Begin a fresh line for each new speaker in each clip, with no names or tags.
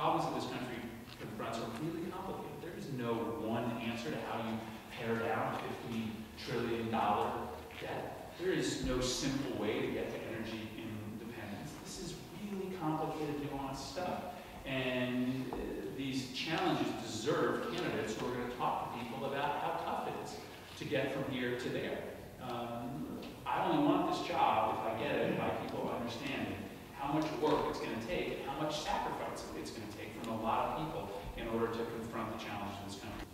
problems that this country confronts are really complicated. There is no one answer to how you pare down $50 trillion debt. There is no simple way to get to energy independence. This is really complicated, nuanced stuff. And these challenges deserve candidates who are going to talk to people about how tough it is to get from here to there. I only want this job if I get it by people understanding how much work it's going to take and how much sacrifice it's going to take from a lot of people in order to confront the challenges of this country.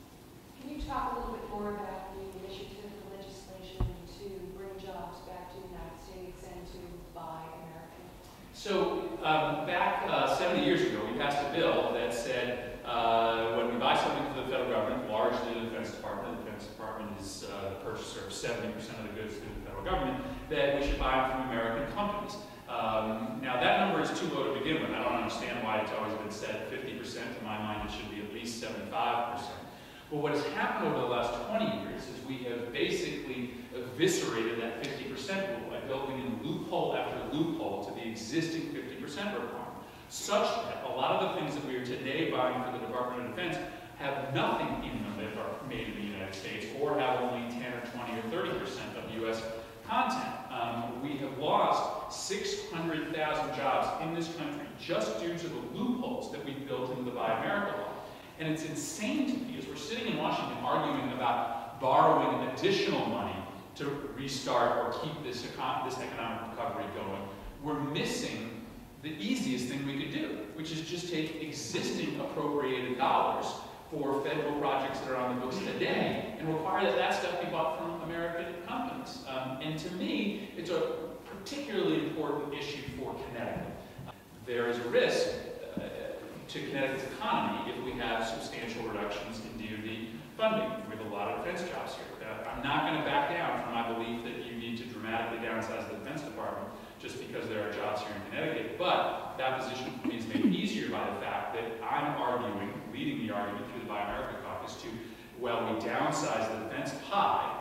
Can you talk a little bit more about the initiative, the legislation to bring jobs back to the United States and to buy American?
So back 70 years ago, we passed a bill that said when we buy something for the federal government, largely the Defense Department is the purchaser of 70% of the goods through the federal government, that we should buy them from American companies. Now that number is too low to begin with. I don't understand why it's always been set at 50%. To my mind, it should be at least 75%. But what has happened over the last 20 years is we have basically eviscerated that 50% rule by building in loophole after loophole to the existing 50% requirement, such that a lot of the things that we are today buying for the Department of Defense have nothing in them that are made in the United States or have only 10 or 20 or 30% of U.S. content. We have lost 600,000 jobs in this country just due to the loopholes that we've built into the Buy America law. And it's insane to me, as we're sitting in Washington arguing about borrowing additional money to restart or keep this economic recovery going, we're missing the easiest thing we could do, which is just take existing appropriated dollars for federal projects that are on the books today and require that that stuff be bought from American companies. And to me, it's a particularly important issue for Connecticut. There is a risk to Connecticut's economy if we have substantial reductions in DoD funding. We have a lot of defense jobs here. I'm not going to back down from my belief that you need to dramatically downsize the Defense Department just because there are jobs here in Connecticut, but that position is made easier by the fact that I'm arguing, leading the argument through the Buy America Caucus to, while we downsize the defense pie,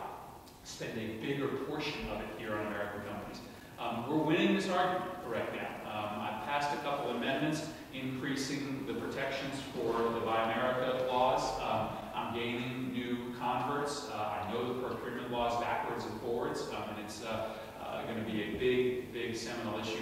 spend a bigger portion of it here on American companies. We're winning this argument right now. I've passed a couple amendments increasing the protections for the Buy America laws. I'm gaining new converts. I know the procurement laws backwards and forwards, and it's going to be a big, big seminal issue